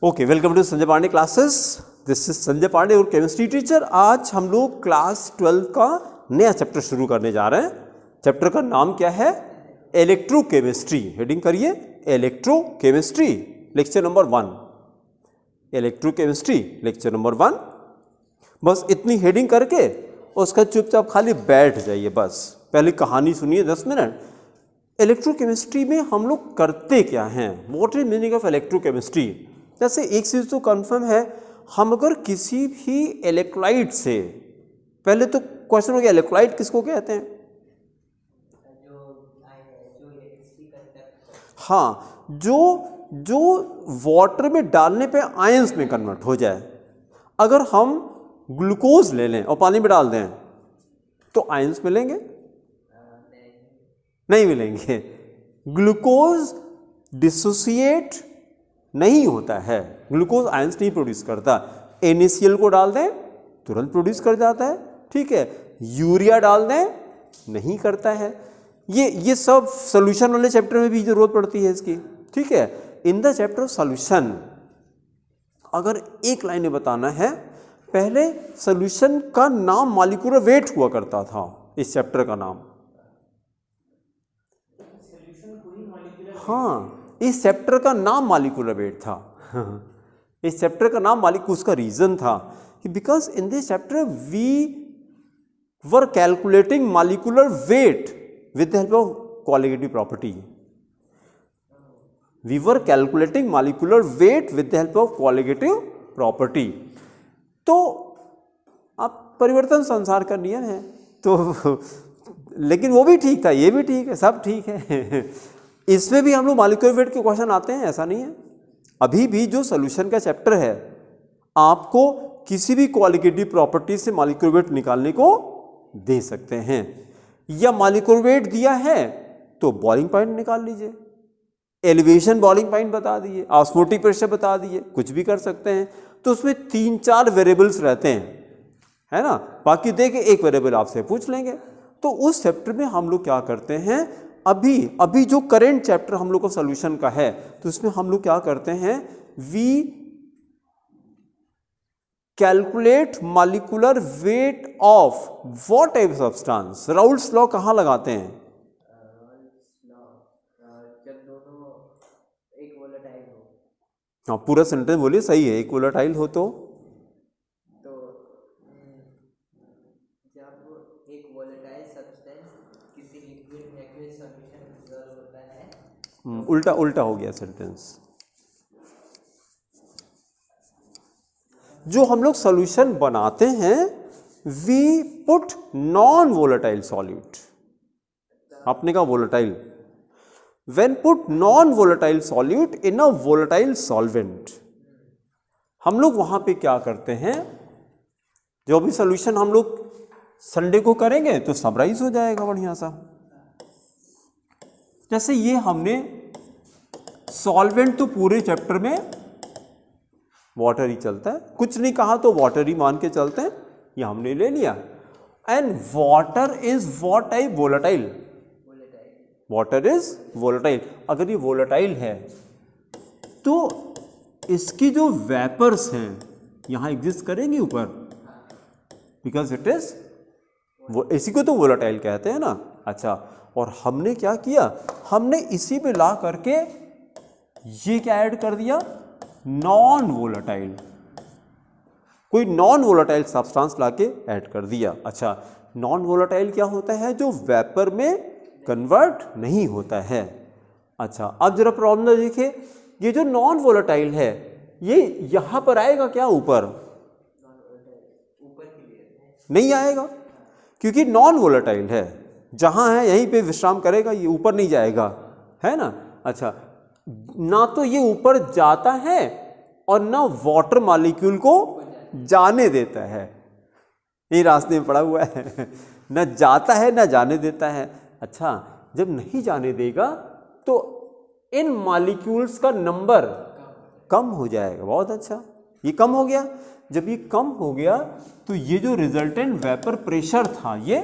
Okay, welcome to Sanjay Pandey classes. This is Sanjay Pandey और chemistry teacher. आज हम लोग क्लास 12 का नया चैप्टर शुरू करने जा रहे हैं। चैप्टर का नाम क्या है? इलेक्ट्रोकेमिस्ट्री। हेडिंग करिए, electrochemistry lecture number 1। Electrochemistry lecture number 1। बस इतनी हेडिंग करके उसका चुपचाप खाली बैठ जाइए। बस पहले कहानी सुनिए 10 मिनट। इलेक्ट्रोकेमिस्ट्री में हम लोग करते क्या हैं? What is meaning of electrochemistry? जैसे एक चीज़ तो कंफर्म है, हम अगर किसी भी इलेक्ट्रोलाइट से, पहले तो क्वेश्चन हो गया इलेक्ट्रोलाइट किसको कहते हैं? हाँ, जो वाटर में डालने पे आयंस में कन्वर्ट हो जाए। अगर हम ग्लूकोज ले लें और पानी में डाल दें तो आयंस मिलेंगे? नहीं मिलेंगे। ग्लूकोज डिसोसिएट नहीं होता है, ग्लूकोज आयंस नहीं प्रोड्यूस करता। NaCl को डाल दें तुरंत प्रोड्यूस कर जाता है, ठीक है। यूरिया डाल दें नहीं करता है। ये सब सोल्यूशन वाले चैप्टर में भी जरूरत पड़ती है इसकी, ठीक है। In the chapter of solution अगर एक लाइन में बताना है, पहले सोल्यूशन का नाम मॉलिक्यूलर वेट हुआ करता था। इस चैप्टर का नाम, हाँ, इस चैप्टर का नाम मॉलिक्यूलर वेट था। इस चैप्टर का नाम मॉलिक्यूल, उसका रीजन था because in this chapter we were calculating molecular weight with the help of qualitative property. We were calculating molecular weight with the help of qualitative property. तो आप परिवर्तन संसार का नियम है तो लेकिन वो भी ठीक था, ये भी ठीक है, सब ठीक है। इसमें भी हम लोग मॉलिक्यूलर वेट के क्वेश्चन आते हैं, ऐसा नहीं है। अभी भी जो सोल्यूशन का चैप्टर है, आपको किसी भी क्वालिटेटिव प्रॉपर्टी से मॉलिक्यूलर वेट निकालने को दे सकते हैं। या मॉलिक्यूलर वेट दिया है तो बॉइलिंग पॉइंट निकाल लीजिए, एलिवेशन बॉइलिंग पॉइंट बता दिए, ऑस्मोटिक प्रेशर बता दिए, कुछ भी कर सकते हैं। तो उसमें 3-4 वेरिएबल्स रहते हैं, है ना। बाकी दे के एक वेरिएबल आपसे पूछ लेंगे। तो उस चैप्टर में हम लोग क्या करते हैं, अभी जो करेंट चैप्टर हम लोग का सॉल्यूशन का है, तो इसमें हम लोग क्या करते हैं, we calculate molecular weight of what type substance. Raoult's law कहाँ लगाते हैं? जब दोनों एक वोलेटाइल हो। हाँ, पूरा सेंटेंस बोलिए, सही है। एक वोलेटाइल हो तो जब एक वोलेटाइल सब्सटेंस किसी लिक्विड में एक्वस सॉल्यूशन डिसॉल्व होता है। उल्टा हो गया सेंटेंस। जो हम लोग सॉल्यूशन बनाते हैं, we put non volatile solute. आपने कहा volatile, when put non volatile solute in a volatile solvent, हम लोग वहां पे क्या करते हैं, जो भी सॉल्यूशन हम लोग संडे को करेंगे तो समराइज हो जाएगा बढ़िया सा। जैसे ये हमने सॉल्वेंट तो पूरे चैप्टर में वाटर ही चलता है, कुछ नहीं कहा तो वाटर ही मान के चलते हैं, ये हमने ले लिया। And water is what type? Volatile. Water is volatile. अगर ये वोलेटाइल है तो इसकी जो वेपर्स हैं यहां एग्जिस्ट करेंगी ऊपर, बिकॉज इट इज, इसी को तो वोलेटाइल कहते हैं ना। अच्छा, और हमने क्या किया, हमने इसी पे ला करके ये क्या ऐड कर दिया, नॉन वोलेटाइल, कोई नॉन वोलेटाइल सब्सटेंस लाके ऐड कर दिया। अच्छा, नॉन वोलेटाइल क्या होता है? जो वेपर में कन्वर्ट नहीं होता है। अच्छा, अब जरा प्रॉब्लम देखिए, ये जो नॉन वोलेटाइल है ये यहां पर आएगा क्या? ऊपर नहीं आएगा, क्योंकि नॉन वोलेटाइल है, जहां है यहीं पे विश्राम करेगा, ये ऊपर नहीं जाएगा, है ना। अच्छा, ना तो ये ऊपर जाता है और ना वाटर मॉलिक्यूल को जाने देता है। ये रास्ते में पड़ा हुआ है, ना जाता है ना जाने देता है। अच्छा, जब नहीं जाने देगा तो इन मॉलिक्यूल्स का नंबर कम हो जाएगा। बहुत अच्छा, ये कम हो गया। जब ये कम हो गया तो ये जो रिजल्टेंट वेपर प्रेशर था ये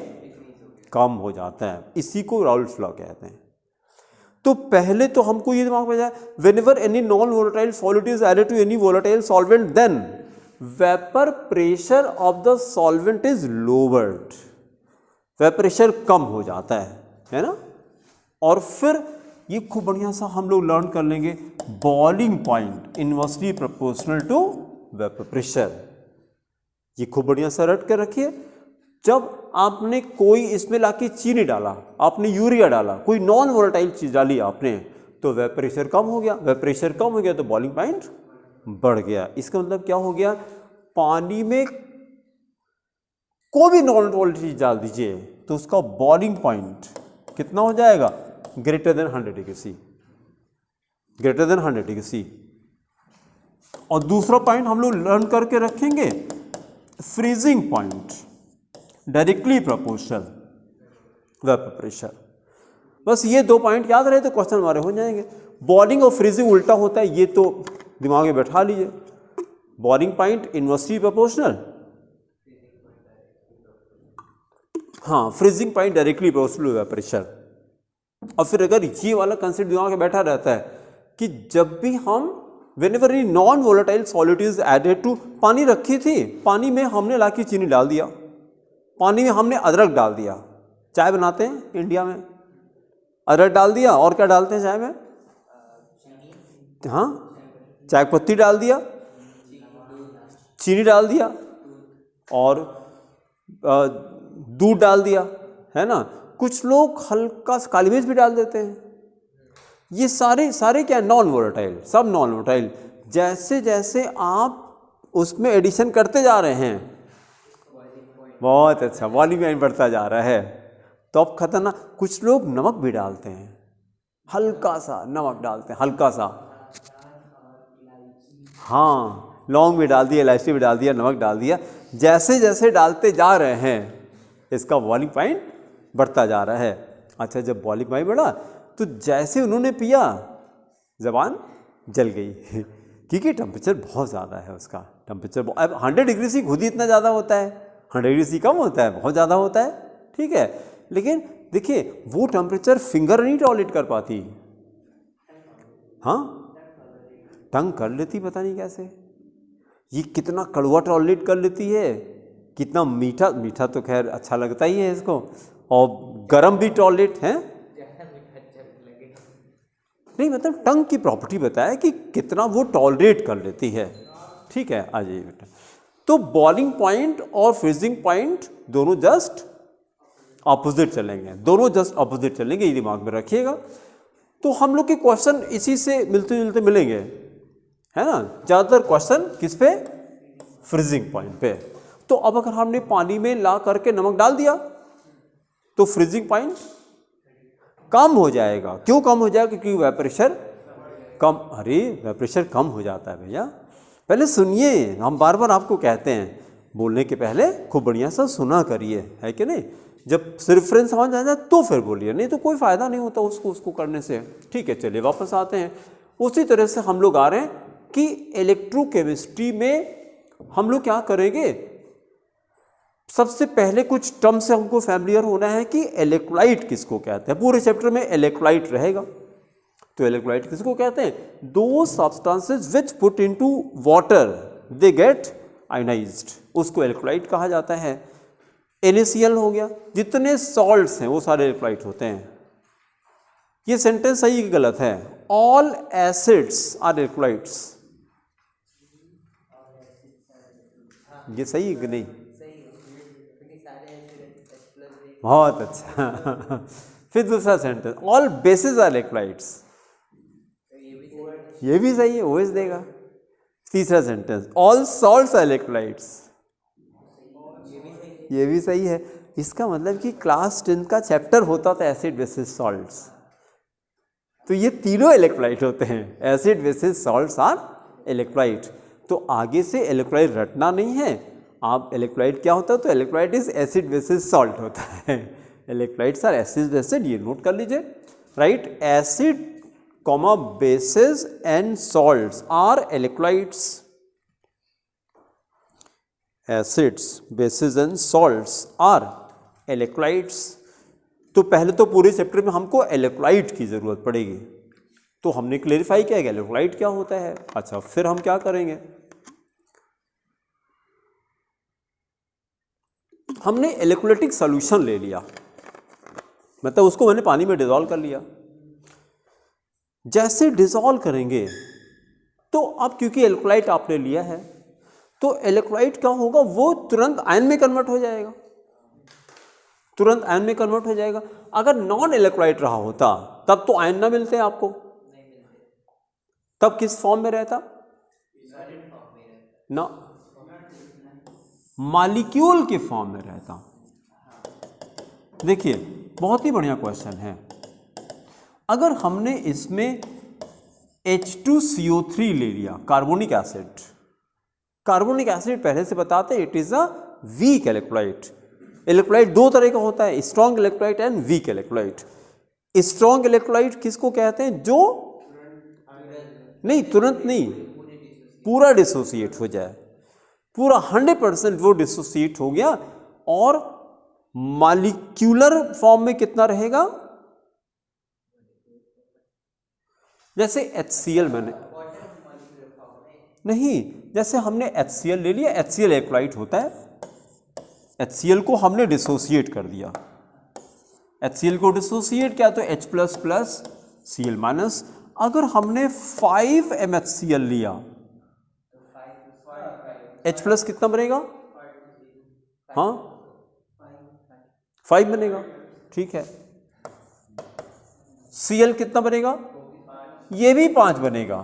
कम हो जाता है। इसी को राउल्ट्स लॉ कहते हैं। तो पहले तो हमको ये दिमाग में जाए, whenever any non volatile solid is added to any volatile solvent then vapour pressure of the solvent is lowered, vapour pressure कम हो जाता है ना। और फिर ये खूब बढ़िया सा हम लोग लर्न कर लेंगे, boiling point inversely proportional to vapour pressure. ये खूब बढ़िया सा रट कर रखिए। जब आपने कोई इसमें लाके चीनी डाला, आपने यूरिया डाला, कोई नॉन वोलेटाइल चीज डाली आपने, तो वेपर प्रेशर कम हो गया, वेपर प्रेशर कम हो गया तो बॉइलिंग पॉइंट बढ़ गया। इसका मतलब क्या हो गया, पानी में कोई भी नॉन वोलेटाइल चीज डाल दीजिए तो उसका बॉइलिंग पॉइंट कितना हो जाएगा, greater than 100 degree C, greater than 100 degree C. और दूसरा पॉइंट हम लोग लर्न करके रखेंगे, freezing point directly proportional vapour pressure. बस ये दो पॉइंट याद रहे तो क्वेश्चन हमारे हो जाएंगे। बॉइलिंग और फ्रीजिंग उल्टा होता है, ये तो दिमाग में बैठा लीजिए। बॉइलिंग पॉइंट इनवर्सली प्रोपोर्शनल, हाँ, freezing point directly proportional vapour pressure. और फिर अगर ये वाला कंसेप्ट दिमाग में बैठा रहता है कि जब भी हम whenever any non volatile solid is added to, पानी रखी थी, पानी में हमने लाके चीनी डाल दिया, पानी में हमने अदरक डाल दिया, चाय बनाते हैं इंडिया में, अदरक डाल दिया, और क्या डालते हैं चाय में, हाँ, चाय पत्ती डाल दिया, चीनी डाल दिया, और दूध डाल दिया, है ना। कुछ लोग हल्का सा काली मिर्च भी डाल देते हैं। ये सारे क्या नॉन वोलेटाइल, सब नॉन वोलेटाइल। जैसे जैसे आप उसमें एडिशन करते जा रहे हैं, बहुत अच्छा बॉइलिंग पॉइंट बढ़ता जा रहा है। तो अब खतरनाक, कुछ लोग नमक भी डालते हैं, हल्का सा नमक डालते हैं, हल्का सा, हाँ, लौंग भी डाल दिया, इलायची भी डाल दिया, नमक डाल दिया। जैसे जैसे डालते जा रहे हैं इसका बॉइलिंग पॉइंट बढ़ता जा रहा है। अच्छा, जब बॉइलिंग पॉइंट बढ़ा तो जैसे उन्होंने पिया ज़बान जल गई क्योंकि टेम्परेचर बहुत ज़्यादा है उसका, टेम्परेचर अब 100 डिग्री सी खुद ही इतना ज़्यादा होता है, 100 डिग्री सी कम होता है, बहुत ज़्यादा होता है, ठीक है। लेकिन देखिए वो टेम्परेचर फिंगर नहीं टॉलरेट कर पाती, हाँ, टंग कर लेती, पता नहीं कैसे। ये कितना कड़वा टॉलरेट कर लेती है, कितना मीठा, मीठा तो खैर अच्छा लगता ही है इसको, और गरम भी टॉलरेट है नहीं, मतलब टंग की प्रॉपर्टी बताया कि कितना वो टॉलरेट कर लेती है, ठीक है। आ जाइए बेटा। तो बॉइलिंग पॉइंट और फ्रीजिंग पॉइंट दोनों जस्ट ऑपोजिट चलेंगे, दोनों जस्ट ऑपोजिट चलेंगे, ये दिमाग में रखिएगा। तो हम लोग के क्वेश्चन इसी से मिलते जुलते मिलेंगे, है ना। ज़्यादातर क्वेश्चन किस पे, फ्रीजिंग पॉइंट पे। तो अब अगर हमने पानी में ला करके नमक डाल दिया तो फ्रीजिंग पॉइंट कम हो जाएगा। क्यों कम हो जाएगा, क्योंकि वेपर प्रेशर कम, अरे वेपर प्रेशर कम हो जाता है भैया। पहले सुनिए, हम बार बार आपको कहते हैं बोलने के पहले खूब बढ़िया सा सुना करिए, है कि नहीं। जब रेफरेंस समझ आ जाए तो फिर बोलिए, नहीं तो कोई फ़ायदा नहीं होता उसको करने से, ठीक है। चलिए वापस आते हैं। उसी तरह से हम लोग आ रहे हैं कि इलेक्ट्रोकेमिस्ट्री में हम लोग क्या करेंगे, सबसे पहले कुछ टर्म से हमको फैमिलियर होना है कि इलेक्ट्रोलाइट किसको कहते हैं। पूरे चैप्टर में इलेक्ट्रोलाइट रहेगा। तो इलेक्ट्रोलाइट किसको कहते हैं, दो substances which put into water they get ionised, उसको इलेक्ट्रोलाइट कहा जाता है। NaCl हो गया, जितने सॉल्ट्स हैं वो सारे इलेक्ट्रोलाइट होते हैं। ये सेंटेंस सही कि गलत है, ऑल एसिड्स आर इलेक्ट्रोलाइट्स, ये सही है कि नहीं, बहुत अच्छा फिर दूसरा sentence, all bases are electrolytes, ये भी सही है, ओएस देगा। तीसरा sentence, all salts are electrolytes, ये भी सही है। इसका मतलब कि क्लास 10 का चैप्टर होता था एसिड बेसिस सॉल्ट्स, तो ये तीनों इलेक्ट्रोलाइट होते हैं, acid bases salts are electrolyte. तो आगे से इलेक्ट्रोलाइट रटना नहीं है आप, इलेक्ट्रोलाइट क्या होता है, तो electrolyte is acid bases salt होता है, इलेक्ट्रोलाइट्स आर एसिड बेसिस, ये नोट कर लीजिए, right. Acid comma bases and salts are electrolytes, acids, bases and salts are electrolytes. तो पहले तो पूरे चैप्टर में हमको इलेक्ट्रोलाइट की ज़रूरत पड़ेगी, तो हमने क्लेरिफाई किया कि इलेक्ट्रोलाइट क्या होता है। अच्छा, फिर हम क्या करेंगे, हमने इलेक्ट्रोलाइटिक सॉल्यूशन ले लिया, मतलब उसको मैंने पानी में डिसॉल्व कर लिया। जैसे डिसॉल्व करेंगे तो अब क्योंकि इलेक्ट्रोलाइट आपने लिया है तो इलेक्ट्रोलाइट क्या होगा, वो तुरंत आयन में कन्वर्ट हो जाएगा, तुरंत आयन में कन्वर्ट हो जाएगा। अगर नॉन इलेक्ट्रोलाइट रहा होता तब तो आयन ना मिलते आपको, तब किस फॉर्म में रहता ना, मॉलिक्यूल के फॉर्म में रहता। देखिए बहुत ही बढ़िया क्वेश्चन है। अगर हमने इसमें H2CO3 ले लिया, कार्बोनिक एसिड, कार्बोनिक एसिड पहले से बताते it is a weak electrolyte. Electrolyte दो तरह का होता है, strong electrolyte and weak electrolyte. Strong electrolyte किसको कहते हैं, जो नहीं तुरंत नहीं, पूरा डिसोसिएट हो जाए, पूरा 100% वो डिसोसिएट हो गया और मॉलिक्यूलर फॉर्म में कितना रहेगा, जैसे HCl मैंने नहीं, जैसे हमने HCl ले लिया, HCl इलेक्ट्रोलाइट होता है, HCl को हमने डिसोसिएट कर दिया, HCl को डिसोसिएट किया तो H plus plus Cl minus. अगर हमने 5 MHCl लिया, H प्लस कितना बनेगा, हाँ 5 बनेगा, ठीक है। Cl कितना बनेगा, ये भी 5 बनेगा।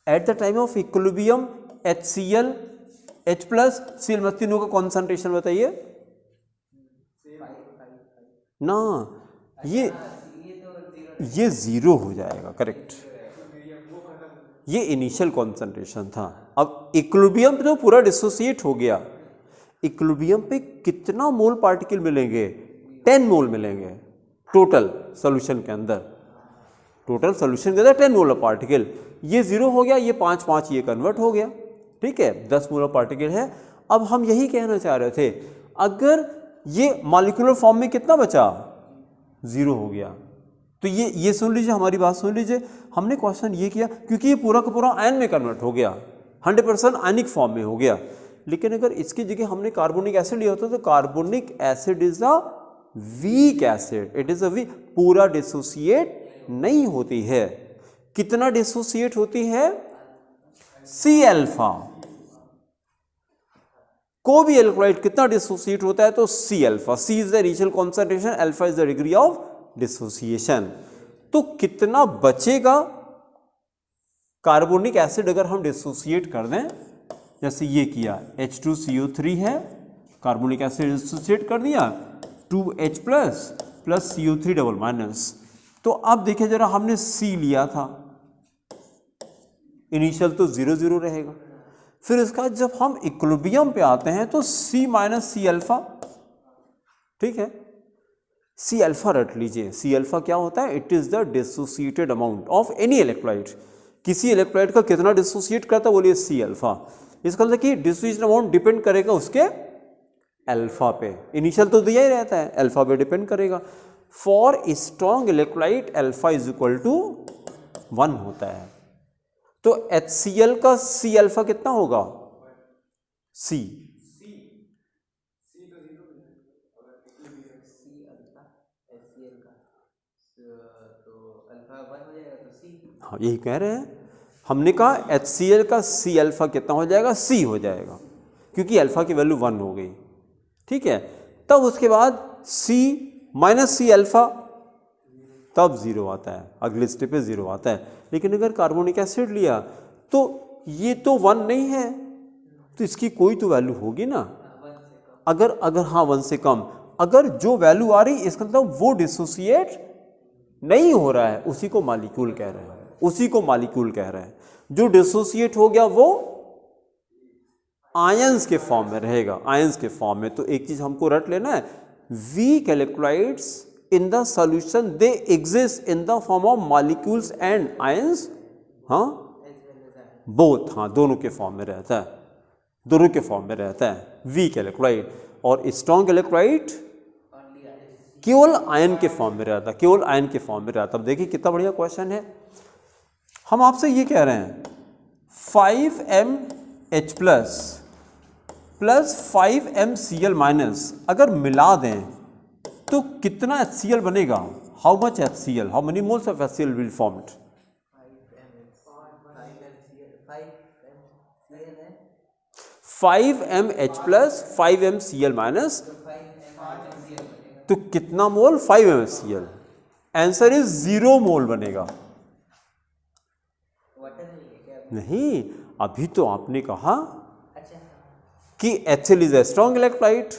At the time of equilibrium HCl H plus Cl तीनों का कॉन्सेंट्रेशन बताइए ना, ये 0 हो जाएगा, करेक्ट, ये इनिशियल कॉन्सेंट्रेशन था। अब इक्विलिब्रियम पे तो पूरा डिसोसिएट हो गया, इक्विलिब्रियम पे कितना मोल पार्टिकल मिलेंगे, 10 मोल मिलेंगे टोटल सॉल्यूशन के अंदर, टोटल सॉल्यूशन के अंदर 10 मोल पार्टिकल। ये 0 हो गया, ये 5 ये कन्वर्ट हो गया, ठीक है, 10 मोल पार्टिकल है। अब हम यही कहना चाह रहे थे, अगर ये मॉलिक्यूलर फॉर्म में कितना बचा, 0 हो गया। तो ये सुन लीजिए, हमारी बात सुन लीजिए, हमने क्वेश्चन ये किया क्योंकि ये पूरा का पूरा आयन में कन्वर्ट हो गया, 100% आयनिक फॉर्म में हो गया। लेकिन अगर इसकी जगह हमने कार्बोनिक एसिड लिया होता तो carbonic acid is a weak acid, it is a weak, पूरा डिसोसिएट नहीं होती है। कितना डिसोसिएट होती है, C अल्फा। को भी इलेक्ट्रोलाइट कितना डिसोसिएट होता है तो C alpha, C is the initial concentration, alpha is the degree of dissociation. तो कितना बचेगा कार्बोनिक एसिड अगर हम डिसोसिएट कर दें, जैसे ये किया H2CO3 है, कार्बोनिक एसिड डिसोसिएट कर दिया, 2H plus plus CO3 double minus. तो अब देखिए जरा, हमने C लिया था, इनिशियल तो 0 0 रहेगा, फिर इसका जब हम इक्विलिब्रियम पे आते हैं तो C माइनस C अल्फा, ठीक है, C अल्फा रट लीजिए। C अल्फा क्या होता है, it is the dissociated amount of any electrolyte. किसी इलेक्ट्रोलाइट का कितना डिसोसिएट करता है बोलिए C अल्फा। इसका मतलब कि डिसोसिएशन अमाउंट डिपेंड करेगा उसके अल्फा पे, इनिशियल तो दिया ही रहता है, अल्फा पे डिपेंड करेगा। For strong electrolyte alpha is equal to 1 होता है। तो HCl का C अल्फा कितना होगा, C, हाँ यही कह रहे हैं, हमने कहा HCl का C अल्फा कितना हो जाएगा, C हो जाएगा, क्योंकि अल्फा की वैल्यू 1 हो गई, ठीक है। तब उसके बाद C माइनस C अल्फा, तब 0 आता है, अगले स्टेप पे 0 आता है। लेकिन अगर कार्बोनिक एसिड लिया तो ये तो 1 नहीं है, तो इसकी कोई तो वैल्यू होगी ना, अगर हाँ 1 से कम, अगर जो वैल्यू आ रही इसका मतलब वो डिसोसिएट नहीं हो रहा है, उसी को मॉलिक्यूल कह रहे हैं, उसी को मॉलिक्यूल कह रहे हैं। जो डिसोसिएट हो गया वो आयंस के फॉर्म में रहेगा, आयंस के फॉर्म में। तो एक चीज हमको रट लेना है, weak electrolytes in the solution they exist in the form of molecules and ions, हाँ both, हाँ दोनों के फॉर्म में रहता है, दोनों के फॉर्म में रहता है वीक इलेक्ट्रोलाइट। और स्ट्रॉन्ग इलेक्ट्रोलाइट केवल आयन के फॉर्म में रहता, केवल आयन के फॉर्म में रहता। अब देखिए कितना बढ़िया क्वेश्चन है। हम आपसे ये कह रहे हैं 5MH प्लस 5MCl अगर मिला दें तो कितना HCl बनेगा? How much HCl, how many moles of HCl will formed? 5MH plus 5MCl तो कितना मोल? 5MCl। आंसर इज 0 मोल बनेगा। नहीं, अभी तो आपने कहा कि HCl is a strong electrolyte.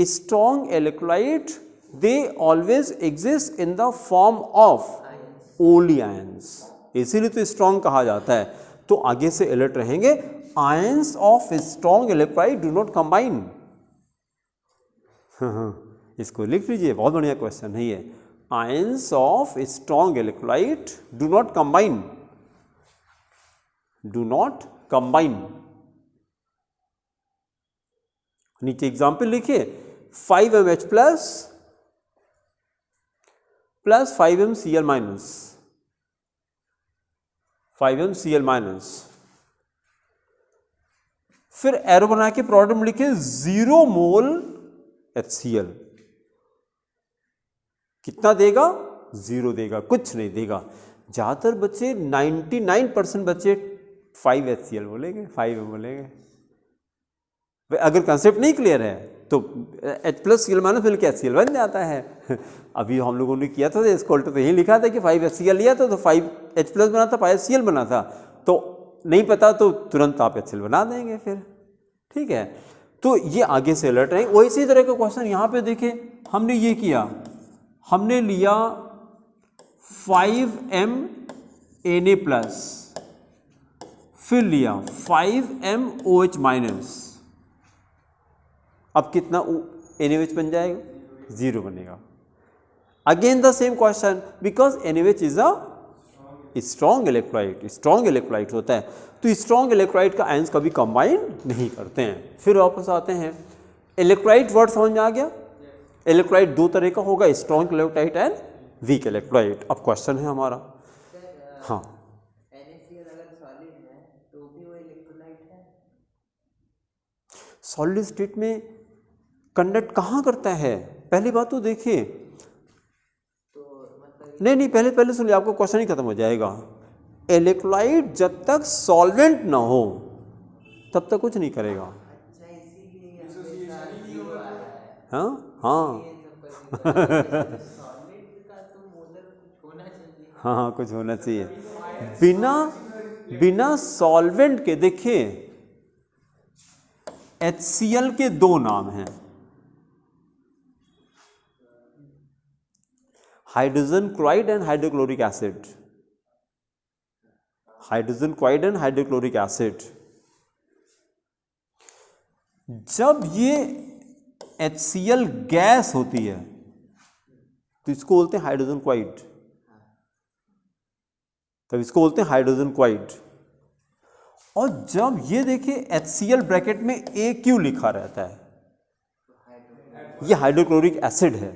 Strong electrolyte they always exist in the form of only ions, इसीलिए तो स्ट्रॉन्ग कहा जाता है। तो आगे से अलर्ट रहेंगे, ions of strong electrolyte do not combine. इसको लिख लीजिए, बहुत बढ़िया क्वेश्चन है ये। Ions of strong electrolyte do not combine, do not combine. नीचे एग्जाम्पल लिखिए, 5MH plus 5MCl minus, 5MCl फिर एरो बना के प्रोडक्ट में लिखिए 0 मोल HCl। कितना देगा? 0 देगा, कुछ नहीं देगा। ज्यादातर बच्चे 99% बच्चे 5HCl बोलेंगे, 5M बोलेंगे। अगर कंसेप्ट नहीं क्लियर है तो H+Cl- मिलकर HCl बन जाता है। अभी हम लोगों ने किया था स्कॉल्ट तो यही लिखा था कि 5HCl लिया था तो 5H+ बना था, 5HCl बना था। तो नहीं पता तो तुरंत आप HCl बना देंगे फिर, ठीक है। तो ये आगे से अलर्ट रहेंगे। वही इसी तरह का क्वेश्चन यहाँ पे देखिए, हमने ये किया, हमने लिया 5MNA+, फिर लिया 5MOH-। अब कितना NaOH बन जाएगा? 0 बनेगा। Again the same question, because NaOH is a strong electrolyte, strong electrolyte होता है तो स्ट्रॉन्ग इलेक्ट्रोलाइट का आयंस कभी कंबाइन नहीं करते हैं। फिर वापस आते हैं, इलेक्ट्रोलाइट वर्ड समझ में आ गया। इलेक्ट्रोलाइट 2 तरह का होगा, strong electrolyte and weak electrolyte. अब क्वेश्चन है हमारा, हाँ सॉलिड स्टेट में कंडक्ट कहाँ करता है? पहली बात तो देखिए, नहीं पहले सुनिए, आपको क्वेश्चन ही खत्म हो जाएगा। इलेक्ट्रोलाइट जब तक सॉल्वेंट ना हो तब तक कुछ नहीं करेगा। हाँ हाँ कुछ होना चाहिए। बिना सॉल्वेंट के देखिए, HCl के 2 नाम हैं, hydrogen chloride and hydrochloric acid. Hydrogen chloride and hydrochloric acid. जब ये HCl गैस होती है तो इसको बोलते हैं हाइड्रोजन क्लोराइड, तब इसको बोलते हैं हाइड्रोजन क्लोराइड। और जब ये देखिए HCl ब्रैकेट में AQ लिखा रहता है, ये हाइड्रोक्लोरिक एसिड है,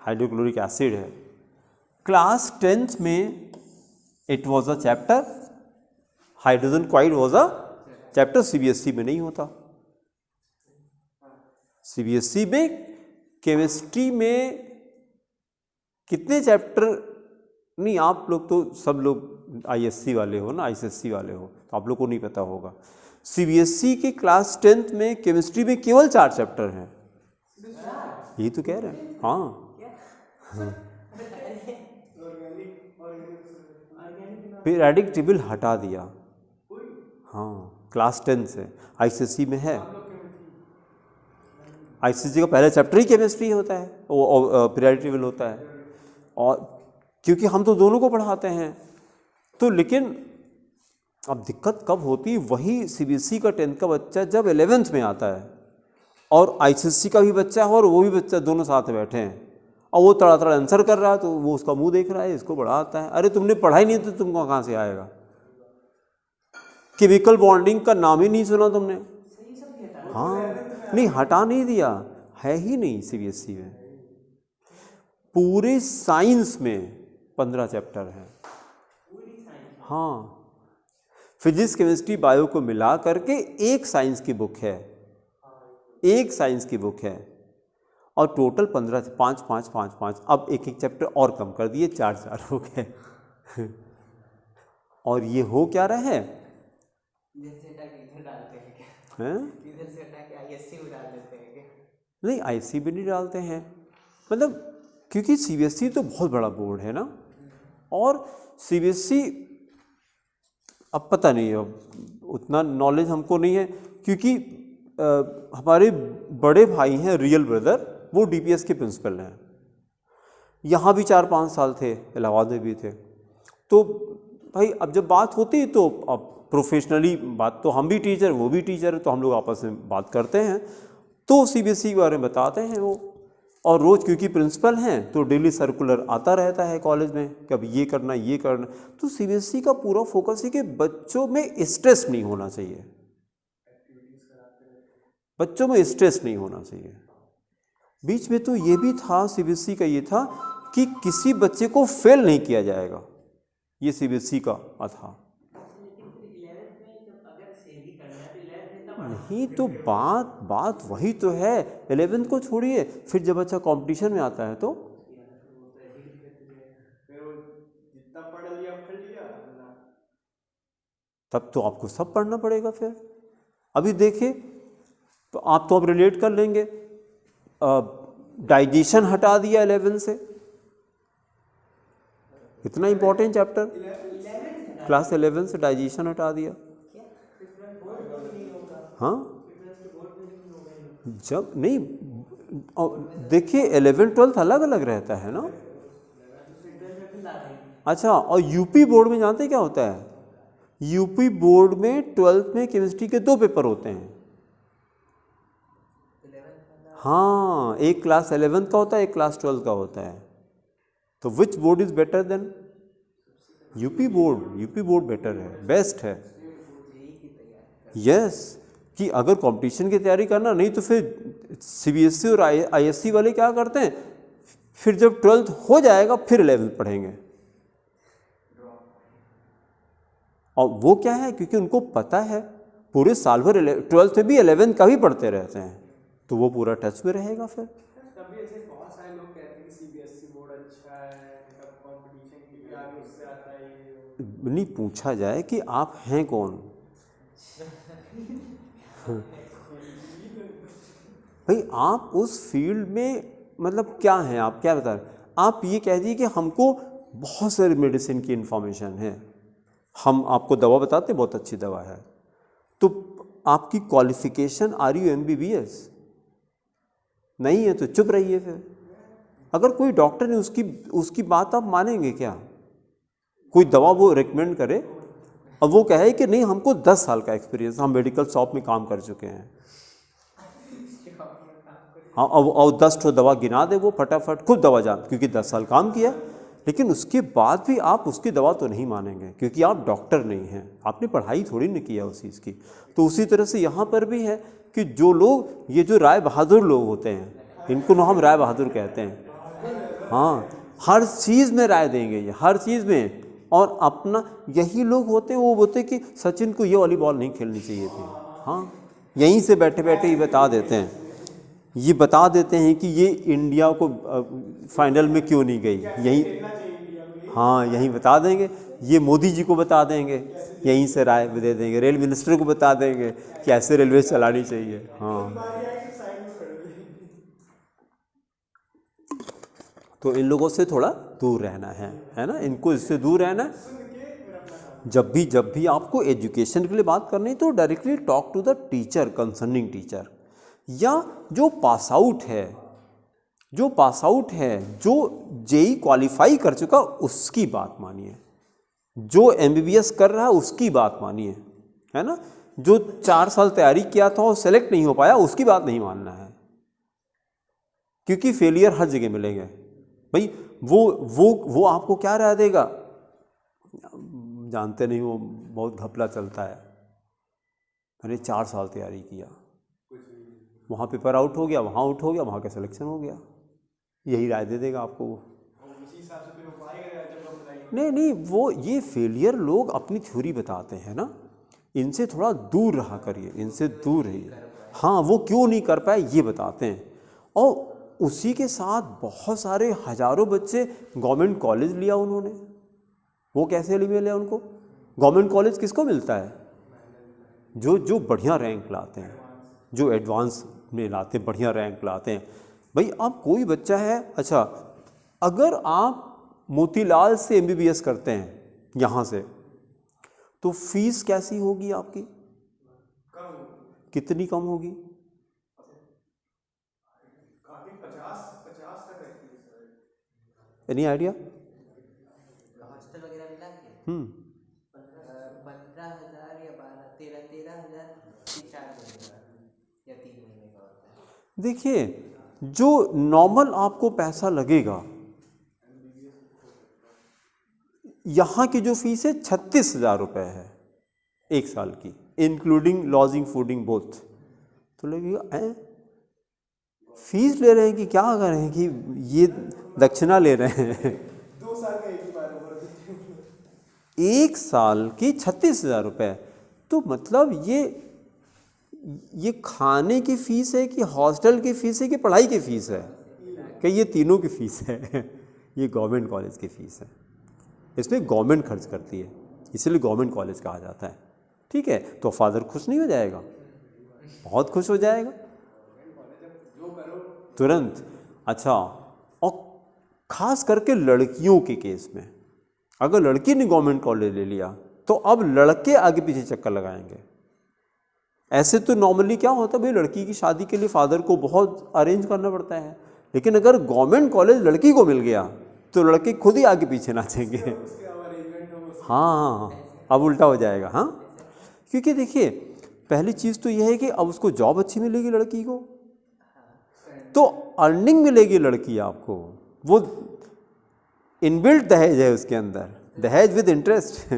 हाइड्रोक्लोरिक एसिड है। क्लास 10th में it was a chapter, hydrogen chloride was a chapter. CBSE में नहीं होता। CBSE में केमिस्ट्री में कितने चैप्टर, नहीं आप लोग तो सब लोग ISC वाले हो ना, ISSC वाले हो, तो आप लोग को नहीं पता होगा। CBSE के क्लास 10th में केमिस्ट्री में केवल 4 चैप्टर हैं। यही तो कह रहे हैं, हाँ। पीरियोडिक टेबल हटा दिया, हाँ क्लास 10 से। ICSE में है, ICSE का पहला चैप्टर ही केमिस्ट्री होता है, वो पीरियोडिक टेबल होता है। और क्योंकि हम तो दोनों को पढ़ाते हैं तो, लेकिन अब दिक्कत कब होती, वही CBSE का 10th का बच्चा जब 11th में आता है और ICSE का भी बच्चा है और वो भी बच्चा, दोनों साथ बैठे हैं और वो तड़ा आंसर कर रहा है तो वो उसका मुंह देख रहा है, इसको बड़ा आता है। अरे तुमने पढ़ा ही नहीं तो तुमको कहाँ से आएगा? केमिकल बॉन्डिंग का नाम ही नहीं सुना तुमने? हाँ नहीं, हटा नहीं दिया, है ही नहीं CBSE में। पूरे साइंस में 15 चैप्टर हैं। हाँ, फिजिक्स केमिस्ट्री बायो को मिला करके एक साइंस की बुक है, एक साइंस की बुक है, और टोटल 15, 5 5 5 5, अब एक एक चैप्टर और कम कर दिए, 4 4 हो गए। और ये हो क्या रहा है, नहीं आईएससी भी नहीं डालते हैं, मतलब क्योंकि सीबीएसई तो बहुत बड़ा बोर्ड है ना, और सीबीएसई अब पता नहीं, अब उतना नॉलेज हमको नहीं है, क्योंकि हमारे बड़े भाई हैं रियल ब्रदर, वो डीपीएस के प्रिंसिपल हैं, यहाँ भी 4-5 साल थे, इलाहाबाद में भी थे। तो भाई अब जब बात होती है तो अब प्रोफेशनली बात, तो हम भी टीचर वो भी टीचर है, तो हम लोग आपस में बात करते हैं, तो सीबीएसई के बारे में बताते हैं वो, और रोज़ क्योंकि प्रिंसिपल हैं तो डेली सर्कुलर आता रहता है कॉलेज में कि अब ये करना ये करना। तो सीबीएसई का पूरा फोकस है कि बच्चों में स्ट्रेस नहीं होना चाहिए, बच्चों में स्ट्रेस नहीं होना चाहिए। बीच में तो ये भी था, सीबीएसई का ये था कि किसी बच्चे को फेल नहीं किया जाएगा, ये सीबीएसई का था। नहीं तो बात वही तो है, 11th को छोड़िए, फिर जब बच्चा कंपटीशन में आता है तो तब तो आपको सब पढ़ना पड़ेगा। फिर अभी देखिए, तो आप तो अब रिलेट कर लेंगे, डाइजेशन हटा दिया 11 से, इतना इंपॉर्टेंट चैप्टर, क्लास 11 से डाइजेशन हटा दिया। हाँ, जब नहीं, देखिए 11 12 अलग अलग रहता है ना। अच्छा, और यूपी बोर्ड में जानते क्या होता है, यूपी बोर्ड में 12th में केमिस्ट्री के 2 पेपर होते हैं। हाँ, एक क्लास 11th का होता है, एक क्लास 12th का होता है। तो which board is better than UP board? UP board better है, बेस्ट है। यस, कि अगर कंपटीशन की तैयारी करना, नहीं तो फिर सीबीएसई और आईएससी वाले क्या करते हैं, फिर जब 12th हो जाएगा फिर 11th पढ़ेंगे। और वो क्या है, क्योंकि उनको पता है पूरे साल भर 12th में भी 11th का भी पढ़ते रहते हैं, तो वो पूरा टच में रहेगा। फिर तभी ऐसे बहुत सारे लोग कहते हैं कि सीबीएसई बोर्ड अच्छा है, कंपटीशन के लिए आगे उससे आता है। नहीं, पूछा जाए कि आप हैं कौन भाई, आप उस फील्ड में मतलब क्या हैं, आप क्या बता रहे, आप ये कह दीजिए कि हमको बहुत सारी मेडिसिन की इन्फॉर्मेशन है, हम आपको दवा बताते हैं बहुत अच्छी दवा है, तो आपकी क्वालिफिकेशन आर यू MBBS नहीं है तो चुप रहिए। फिर अगर कोई डॉक्टर ने उसकी बात आप मानेंगे क्या? कोई दवा वो रिकमेंड करे और वो कहे कि नहीं हमको 10 साल का एक्सपीरियंस, हम मेडिकल शॉप में काम कर चुके हैं, हाँ, और 10 ठो दवा गिना दे वो फटाफट, खुद दवा जान, क्योंकि 10 साल काम किया, लेकिन उसके बाद भी आप उसकी दवा तो नहीं मानेंगे, क्योंकि आप डॉक्टर नहीं हैं, आपने पढ़ाई थोड़ी नहीं किया उस चीज़ की। तो उसी तरह से यहाँ पर भी है कि जो लोग, ये जो राय बहादुर लोग होते हैं, इनको ना हम राय बहादुर कहते हैं। हाँ, हर चीज़ में राय देंगे ये, हर चीज़ में, और अपना यही लोग होते हैं, वो बोलते कि सचिन को ये वाली बॉल नहीं खेलनी चाहिए थी। हाँ, यहीं से बैठे बैठे ही बता देते हैं, ये बता देते हैं कि ये इंडिया को फाइनल में क्यों नहीं गई, यहीं, हाँ यहीं बता देंगे, ये मोदी जी को बता देंगे, यहीं से राय दे देंगे, रेल मिनिस्टर को बता देंगे कि ऐसे रेलवे चलानी चाहिए। हाँ, तो इन लोगों से थोड़ा दूर रहना है ना, इनको इससे दूर रहना है। जब भी आपको एजुकेशन के लिए बात करनी तो directly talk to the teacher, concerning teacher, या जो पास आउट है, जो जेई क्वालिफाई कर चुका उसकी बात मानिए, जो MBBS कर रहा है उसकी बात मानिए, है ना। जो 4 साल तैयारी किया था और सेलेक्ट नहीं हो पाया उसकी बात नहीं मानना है, क्योंकि फेलियर हर जगह मिलेंगे भाई। वो आपको क्या राय देगा, जानते नहीं, वो बहुत घपला चलता है। मैंने 4 साल तैयारी किया, वहाँ पेपर आउट हो गया, वहाँ आउट हो गया, वहाँ का सिलेक्शन हो गया, यही राय दे देगा आपको वो। और उसी हिसाब से फिर वो पाएगा जब अप्लाई। नहीं नहीं, वो ये फेलियर लोग अपनी थ्योरी बताते हैं ना, इनसे थोड़ा दूर रहा करिए, इनसे दूर रहिए। हाँ, वो क्यों नहीं कर पाए ये बताते हैं। और उसी के साथ बहुत सारे हजारों बच्चे गवर्नमेंट कॉलेज लिया उन्होंने। वो कैसे मिले उनको? गवर्नमेंट कॉलेज किसको मिलता है? जो बढ़िया रैंक लाते हैं, जो एडवांस में लाते हैं, बढ़िया रैंक लाते हैं। भाई आप कोई बच्चा है, अच्छा अगर आप मोतीलाल से MBBS करते हैं यहाँ से, तो फीस कैसी होगी आपकी? कितनी कम होगी? Any idea? हॉस्टल वगैरह मिला के 15,000 या 13,000 की 4 महीने का या 3 महीने का होता है। देखिए, जो नॉर्मल आपको पैसा लगेगा, यहाँ की जो फीस है 36,000 रुपये है 1 साल की, इंक्लूडिंग लॉजिंग फूडिंग बोथ। तो लगेगा फीस ले रहे हैं कि क्या कर रहे हैं, कि ये दक्षिणा ले रहे हैं। 2 साल का एक ही बार भर देते हैं। 1 साल की 36,000 रुपये। तो मतलब ये खाने की फीस है कि हॉस्टल की फीस है कि पढ़ाई की फीस है? कि ये तीनों की फीस है। ये गवर्नमेंट कॉलेज की फीस है, इसमें गवर्नमेंट खर्च करती है, इसलिए गवर्नमेंट कॉलेज कहा जाता है। ठीक है, तो फादर खुश नहीं हो जाएगा? बहुत खुश हो जाएगा तुरंत। अच्छा, और ख़ास करके लड़कियों के केस में, अगर लड़की ने गवर्नमेंट कॉलेज ले लिया तो अब लड़के आगे पीछे चक्कर लगाएंगे। ऐसे तो नॉर्मली क्या होता है भाई, लड़की की शादी के लिए फादर को बहुत अरेंज करना पड़ता है, लेकिन अगर गवर्नमेंट कॉलेज लड़की को मिल गया तो लड़के खुद ही आगे पीछे नाचेंगे। हाँ, अब उल्टा हो जाएगा। हाँ, क्योंकि देखिए पहली चीज़ तो यह है कि अब उसको जॉब अच्छी मिलेगी लड़की को, तो अर्निंग मिलेगी लड़की आपको, वो इनबिल्ट दहेज है उसके अंदर, दहेज विद इंटरेस्ट।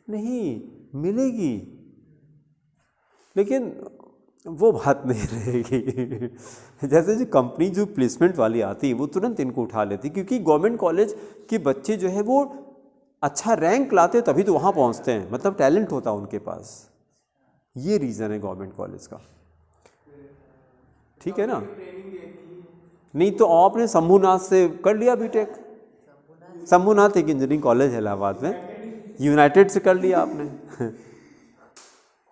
नहीं मिलेगी, लेकिन वो बात नहीं रहेगी। जैसे जो कंपनी जो प्लेसमेंट वाली आती है वो तुरंत इनको उठा लेती, क्योंकि गवर्नमेंट कॉलेज के बच्चे जो है वो अच्छा रैंक लाते तभी तो वहाँ पहुँचते हैं, मतलब टैलेंट होता है उनके पास। ये रीज़न है गवर्नमेंट कॉलेज का। ठीक है ना? नहीं तो आपने शंभुनाथ से कर लिया बीटेक, शंभुनाथ एक इंजीनियरिंग कॉलेज है इलाहाबाद में, यूनाइटेड से कर लिया आपने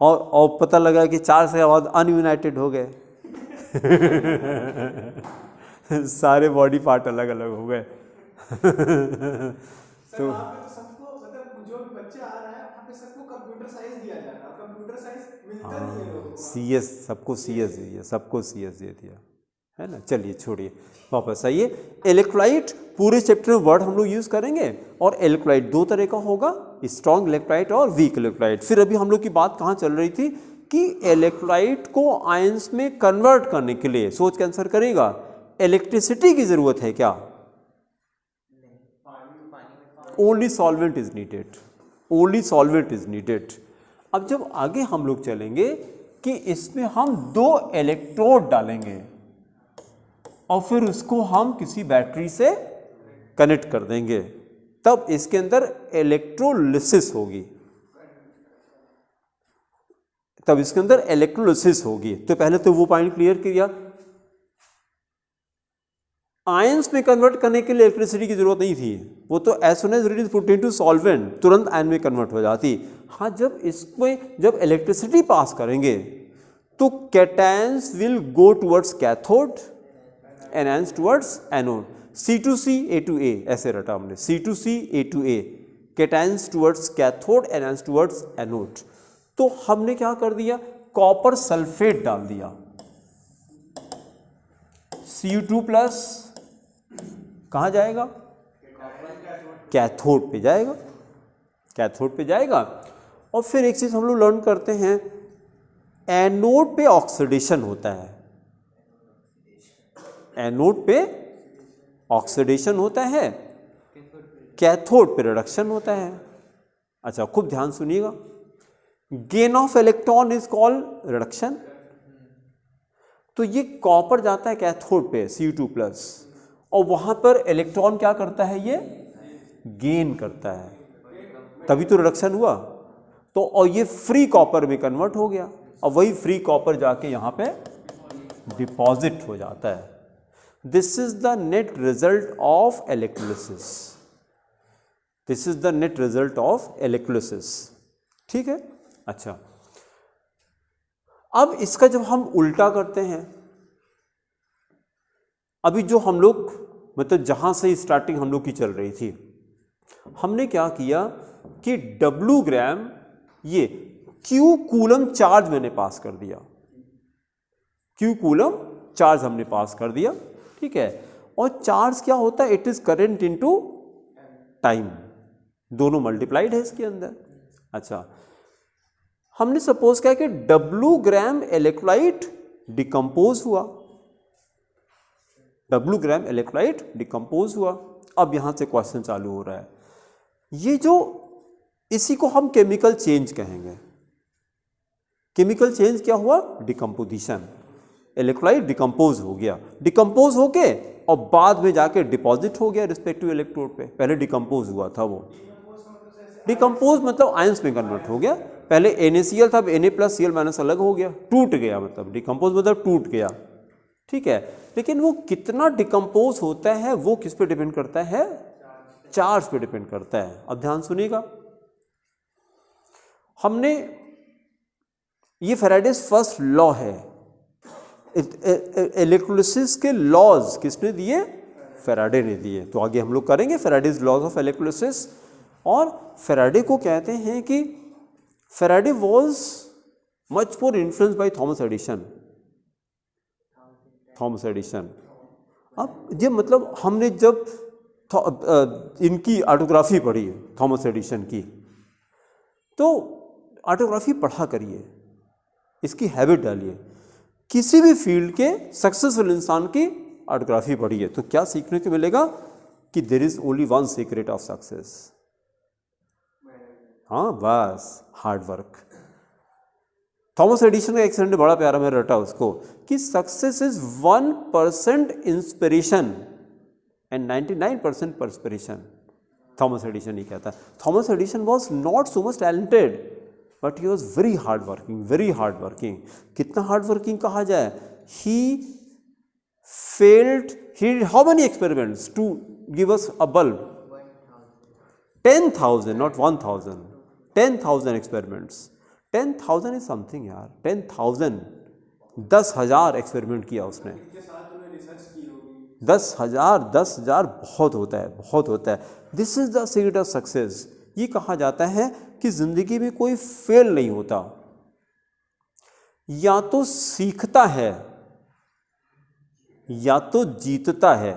और पता लगा कि 4 साल बाद अनयूनाइटेड हो गए। सारे बॉडी पार्ट अलग अलग हो गए। तो सबको मतलब जो भी बच्चा आ रहा है वहाँ पे सबको कंप्यूटर साइंस दिया जा रहा है, कंप्यूटर साइंस मिलता नहीं है लोगों को। CS सबको CS दिया, सबको CS दे दिया है ना। चलिए छोड़िए, वापस आइए। इलेक्ट्रोलाइट पूरे चैप्टर में वर्ड हम लोग यूज़ करेंगे, और इलेक्ट्रोलाइट 2 तरह का होगा, स्ट्रॉन्ग इलेक्ट्रोलाइट और वीक इलेक्ट्रोलाइट। फिर अभी हम लोग की बात कहाँ चल रही थी कि इलेक्ट्रोलाइट को आयंस में कन्वर्ट करने के लिए, सोच के आंसर करेगा, इलेक्ट्रिसिटी की ज़रूरत है क्या? Only solvent is needed, only solvent is needed. अब जब आगे हम लोग चलेंगे कि इसमें हम 2 इलेक्ट्रोड डालेंगे और फिर उसको हम किसी बैटरी से कनेक्ट कर देंगे, तब इसके अंदर इलेक्ट्रोलिसिस होगी, तब इसके अंदर इलेक्ट्रोलिसिस होगी। तो पहले तो वो पॉइंट क्लियर किया, आयंस में कन्वर्ट करने के लिए इलेक्ट्रिसिटी की जरूरत नहीं थी, वो तो as soon as it is put into solvent तुरंत आयन में कन्वर्ट हो जाती। हाँ, जब इलेक्ट्रिसिटी पास करेंगे तो cations will go towards cathode, anions towards anode. C2C A2A ऐसे रटा हमने, C2C A2A, cations towards cathode, anions towards anode. तो हमने क्या कर दिया, कॉपर सल्फेट डाल दिया, Cu2+ कहाँ जाएगा? कैथोड पे जाएगा, कैथोड पे जाएगा। और फिर एक चीज़ हम लोग लर्न करते हैं, एनोड पे ऑक्सीडेशन होता है, एनोड पे ऑक्सीडेशन होता है, कैथोड पे रिडक्शन होता है। अच्छा खूब ध्यान सुनिएगा, gain of electron is called reduction, तो ये कॉपर जाता है कैथोड पे Cu2+, और वहां पर इलेक्ट्रॉन क्या करता है, ये गेन करता है, तभी तो रिडक्शन हुआ। तो और ये फ्री कॉपर में कन्वर्ट हो गया, और वही फ्री कॉपर जाके यहाँ पे डिपॉजिट हो जाता है। This is the net result of electrolysis, this is the net result of electrolysis. ठीक है, अच्छा अब इसका जब हम उल्टा करते हैं, अभी जो हम लोग मतलब जहां से स्टार्टिंग हम लोग की चल रही थी, हमने क्या किया कि W ग्राम ये Q कूलम चार्ज मैंने पास कर दिया, Q कूलम चार्ज हमने पास कर दिया, ठीक है। और चार्ज क्या होता है, it is current into time, दोनों मल्टीप्लाइड है इसके अंदर। अच्छा, हमने सपोज किया कि W ग्राम इलेक्ट्रोलाइट डिकम्पोज हुआ, W ग्राम इलेक्ट्रोलाइट डिकम्पोज हुआ। अब यहां से क्वेश्चन चालू हो रहा है, ये जो इसी को हम केमिकल चेंज कहेंगे। केमिकल चेंज क्या हुआ, डिकम्पोजिशन, इलेक्ट्रोलाइट डिकम्पोज हो गया, डिकम्पोज होके और बाद में जाके डिपॉजिट हो गया रिस्पेक्टिव इलेक्ट्रोड पे। पहले डिकम्पोज हुआ था, वो डिकम्पोज मतलब आयंस में कन्वर्ट हो गया। पहले NaCl था, अब Na+Cl- अलग हो गया, टूट गया, मतलब डिकम्पोज मतलब टूट गया, ठीक है। लेकिन वो कितना डिकम्पोज होता है वो किस पे डिपेंड करता है, चार्ज पे डिपेंड करता है। अब ध्यान सुनिएगा, हमने ये फैराडेज फर्स्ट लॉ है, इलेक्ट्रोलिसिस के लॉज किसने दिए, फैराडे ने दिए। तो आगे हम लोग करेंगे फैराडेज लॉज ऑफ इलेक्ट्रोलिसिस। और फैराडे को कहते हैं कि Faraday was much more influenced by Thomas Edison, Thomas Edison. अब ये मतलब हमने जब इनकी ऑटोग्राफी पढ़ी थॉमस एडिशन की, तो ऑटोग्राफी पढ़ा करिए, इसकी हैबिट डालिए। किसी भी फील्ड के सक्सेसफुल इंसान की ऑटोग्राफी पढ़िए, तो क्या सीखने को मिलेगा कि there is only one secret of success. हाँ बस, हार्ड वर्क। थॉमस एडिशन का एक सेंटेंस बड़ा प्यारा मैंने रटा उसको, कि success is 1% inspiration and 99% perspiration. Thomas Edison ही कहता है। Thomas Edison was not so much talented, but he was very hard working, very hard working. कितना हार्ड वर्किंग कहा जाए, ही failed, he did how many experiments to give us a bulb? 10,000, not 1,000, 10,000 experiments. 10,000 is something यार, 10,000, 10,000 experiment किया उसने। 10,000 बहुत होता है, बहुत होता है। This is the secret of success. ये कहा जाता है कि जिंदगी में कोई फेल नहीं होता, या तो सीखता है या तो जीतता है,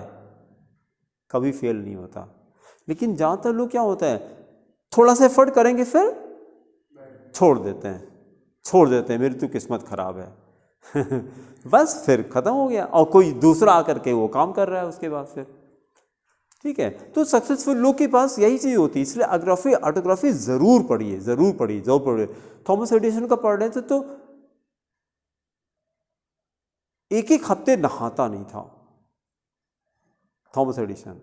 कभी फेल नहीं होता। लेकिन ज़्यादातर लोग क्या होता है, थोड़ा सा एफर्ट करेंगे फिर छोड़ देते हैं, मेरी तो किस्मत खराब है बस फिर खत्म हो गया, और कोई दूसरा आकर के वो काम कर रहा है उसके बाद फिर, ठीक है। तो सक्सेसफुल लोग के पास यही चीज़ होती है, इसलिए ऑटोग्राफी ज़रूर पढ़िए। थॉमस एडिसन का पढ़ रहे थे तो एक हफ्ते नहाता नहीं था थॉमस एडिसन।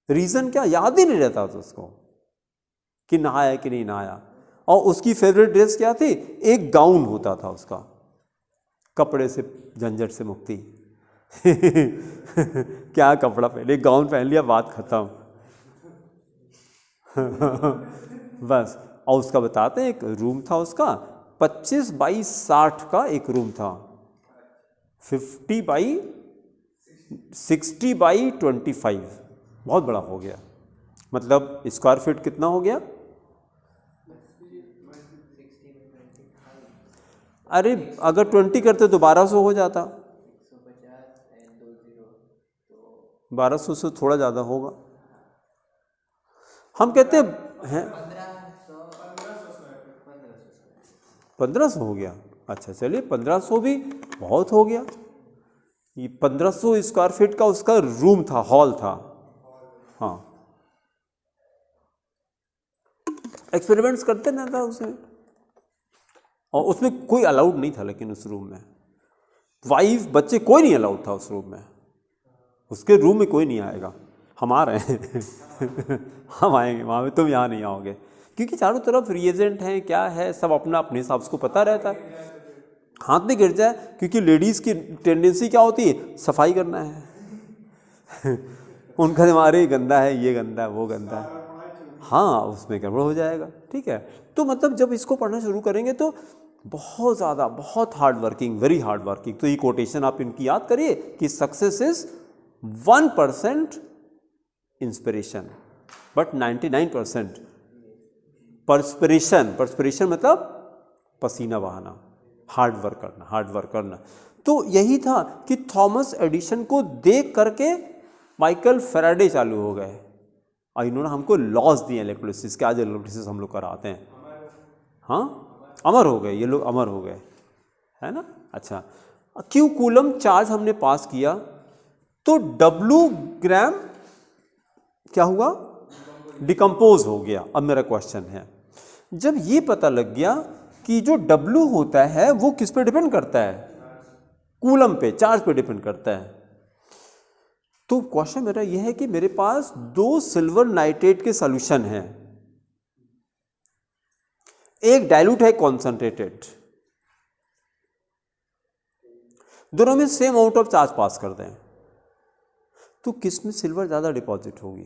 रीजन क्या, याद ही नहीं रहता था उसको कि नहाया कि नहीं नहाया। और उसकी फेवरेट ड्रेस क्या थी, एक गाउन होता था उसका, कपड़े से झंझट से मुक्ति क्या कपड़ा पहले, गाउन पहन लिया, बात खत्म बस। और उसका बताते हैं, एक रूम था उसका 25 बाई 60 का एक रूम था, 50 बाई 60 बाई 25, बहुत बड़ा हो गया। मतलब स्क्वायर फीट कितना हो गया, अरे अगर 20 करते तो 1200 हो जाता, 1200 से थोड़ा ज़्यादा होगा। हम कहते हैं 1500 हो गया। अच्छा चलिए, 1500 भी बहुत हो गया। ये 1500 स्क्वायर फीट का उसका रूम था, हॉल था। हाँ, एक्सपेरिमेंट्स करते ना था उसमें, और उसमें कोई अलाउड नहीं था लेकिन उस रूम में, वाइफ बच्चे कोई नहीं अलाउड था उस रूम में, उसके रूम में कोई नहीं आएगा, हम आ रहे हैं हम आएंगे वहाँ पे, तुम यहाँ नहीं आओगे, क्योंकि चारों तरफ रिएजेंट हैं, क्या है, सब अपना अपने हिसाब से पता रहता है, हाथ में गिर जाए, क्योंकि लेडीज़ की टेंडेंसी क्या होती है, सफाई करना है उनका दिमाग ये गंदा है, ये गंदा है, वो गंदा है, हाँ उसमें गड़बड़ हो जाएगा। ठीक है, तो मतलब जब इसको पढ़ना शुरू करेंगे तो बहुत ज़्यादा, बहुत hard working, very hard working. तो ये कोटेशन आप इनकी याद करिए कि success is 1% inspiration but 99% perspiration. Perspiration मतलब पसीना बहाना, हार्ड वर्क करना, हार्ड वर्क करना। तो यही था कि थॉमस एडिसन को देख करके माइकल फैराडे चालू हो गए, और इन्होंने हमको लॉज दिए इलेक्ट्रोलिसिस के। आज इलेक्ट्रोलिसिस हम लोग कराते हैं, हाँ अमर हो गए ये लोग, अमर हो गए, है ना। अच्छा, क्यू कूलम चार्ज हमने पास किया, तो W ग्राम क्या हुआ, डिकम्पोज हो गया। अब मेरा क्वेश्चन है, जब ये पता लग गया कि जो W होता है वो किस पे डिपेंड करता है, कूलम पे, चार्ज पे डिपेंड करता है, तो क्वेश्चन मेरा यह है कि मेरे पास 2 सिल्वर नाइट्रेट के सॉल्यूशन हैं, एक डाइल्यूट है, कॉन्सेंट्रेटेड, दोनों में सेम अमाउंट ऑफ चार्ज पास कर दें, तो किस में सिल्वर ज़्यादा डिपॉजिट होगी,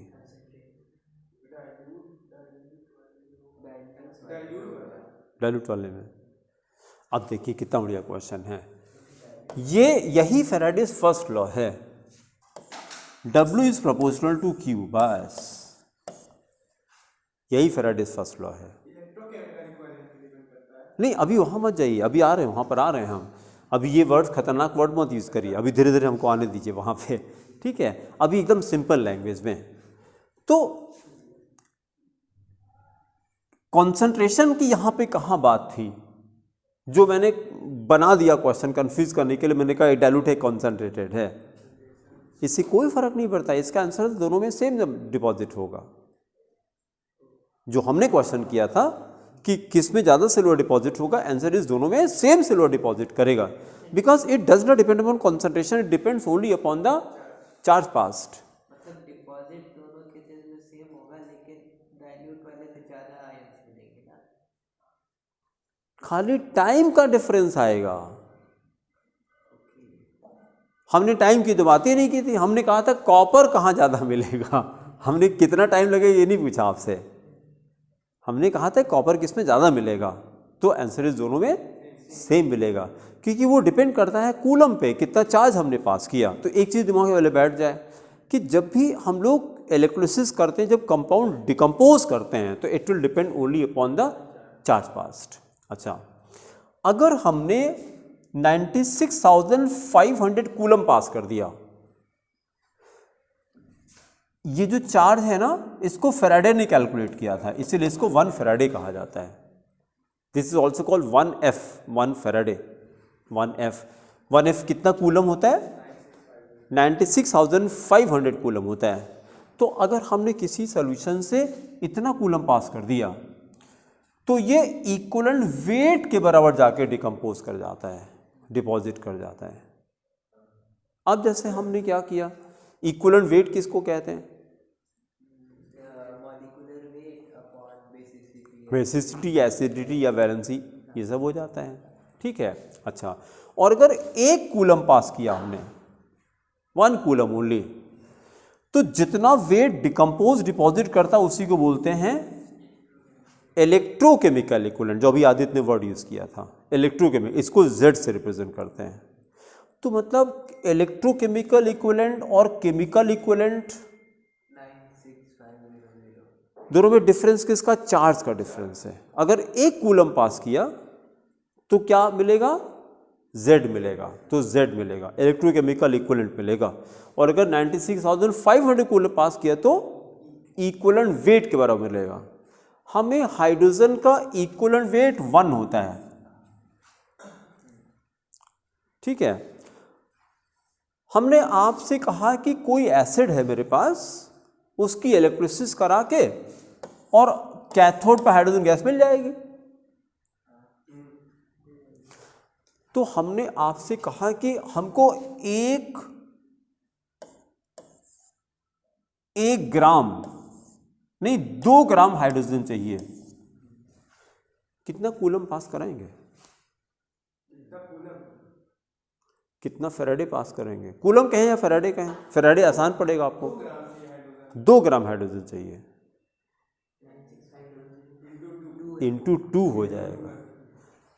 डाइल्यूट वाले में। अब देखिए कितना बढ़िया क्वेश्चन है ये, यही फैराडेज फर्स्ट लॉ है, W is proportional to Q, बस यही फैराडेज फर्स्ट लॉ है। नहीं अभी वहाँ मत जाइए, अभी आ रहे हैं, वहाँ पर आ रहे हैं हम, अभी ये वर्ड खतरनाक वर्ड मत यूज़ करिए, अभी धीरे धीरे हमको आने दीजिए वहाँ पे, ठीक है। अभी एकदम सिंपल लैंग्वेज में, तो कंसंट्रेशन की यहाँ पे कहाँ बात थी, जो मैंने बना दिया क्वेश्चन कंफ्यूज करने के लिए, मैंने कहा डाइल्यूट है, कॉन्सेंट्रेटेड है, इससे कोई फर्क नहीं पड़ता, इसका आंसर दोनों में सेम डिपॉजिट होगा। जो हमने क्वेश्चन किया था कि किस में ज़्यादा सिल्वर डिपॉजिट होगा, आंसर इज दोनों में सेम सिल्वर डिपॉजिट करेगा, because it does not depend upon concentration, it depends only upon the charge past. मतलब डिपॉजिट दोनों केसेस में सेम होगा, लेकिन डाइल्यूट वाले में ज़्यादा आयंस मिलेंगे ना, खाली टाइम का डिफरेंस आएगा। हमने टाइम की तो बात ही नहीं की थी, हमने कहा था कॉपर कहाँ ज़्यादा मिलेगा, हमने कितना टाइम लगेगा ये नहीं पूछा आपसे, हमने कहा था कॉपर किस में ज़्यादा मिलेगा, तो आंसर इस दोनों में सेम मिलेगा, क्योंकि वो डिपेंड करता है कूलम पे, कितना चार्ज हमने पास किया। तो एक चीज़ दिमाग में पहले बैठ जाए कि जब भी हम लोग इलेक्ट्रोलिसिस करते हैं, जब कंपाउंड डिकम्पोज करते हैं, तो it will depend only upon the charge past. अच्छा, अगर हमने 96,500 कूलम पास कर दिया, ये जो चार्ज है ना, इसको फैराडे ने कैलकुलेट किया था, इसीलिए इसको 1 फैराडे कहा जाता है। This is also called 1F, 1 Faraday, 1F कितना कूलम होता है, 96,500 कूलम होता है। तो अगर हमने किसी सॉल्यूशन से इतना कूलम पास कर दिया, तो ये इक्विवेलेंट वेट के बराबर जाके डिकम्पोज कर जाता है, डिपॉजिट कर जाता है। अब जैसे हमने क्या किया, इक्विवेलेंट वेट किसको कहते हैं, molecular weight upon basicity, basicity, acidity या वैलेंसी, ये सब हो जाता है, ठीक है। अच्छा, और अगर 1 कूलम पास किया हमने, 1 कूलम ओनली, तो जितना वेट डिकम्पोज डिपॉजिट करता उसी को बोलते हैं इलेक्ट्रोकेमिकल इक्विवेलेंट, जो अभी आदित्य ने वर्ड यूज किया था, इलेक्ट्रोकेमिकल, इसको Z से रिप्रेजेंट करते हैं। तो मतलब इलेक्ट्रोकेमिकल इक्विवेलेंट और केमिकल इक्विवेलेंट 96,500, दोनों में डिफरेंस किसका, चार्ज का डिफरेंस है। अगर 1 कूलम पास किया तो क्या मिलेगा, Z मिलेगा, तो Z मिलेगा, इलेक्ट्रोकेमिकल इक्विवेलेंट मिलेगा। और अगर 96,500 कूलम पास किया तो इक्विवेलेंट वेट के बराबर मिलेगा। हमें हाइड्रोजन का इक्विवेलेंट वेट 1 होता है, ठीक है। हमने आपसे कहा कि कोई एसिड है मेरे पास, उसकी इलेक्ट्रोलिसिस करा के और कैथोड पर हाइड्रोजन गैस मिल जाएगी। तो तो हमने आपसे कहा कि हमको एक ग्राम नहीं 2 ग्राम हाइड्रोजन चाहिए। कितना कूलम पास कराएंगे? कितना फेराडे पास करेंगे? कूलम कहें या फेराडे कहें? फेराडे आसान पड़ेगा आपको। 2 ग्राम हाइड्रोजन चाहिए, इंटू 2 हो जाएगा,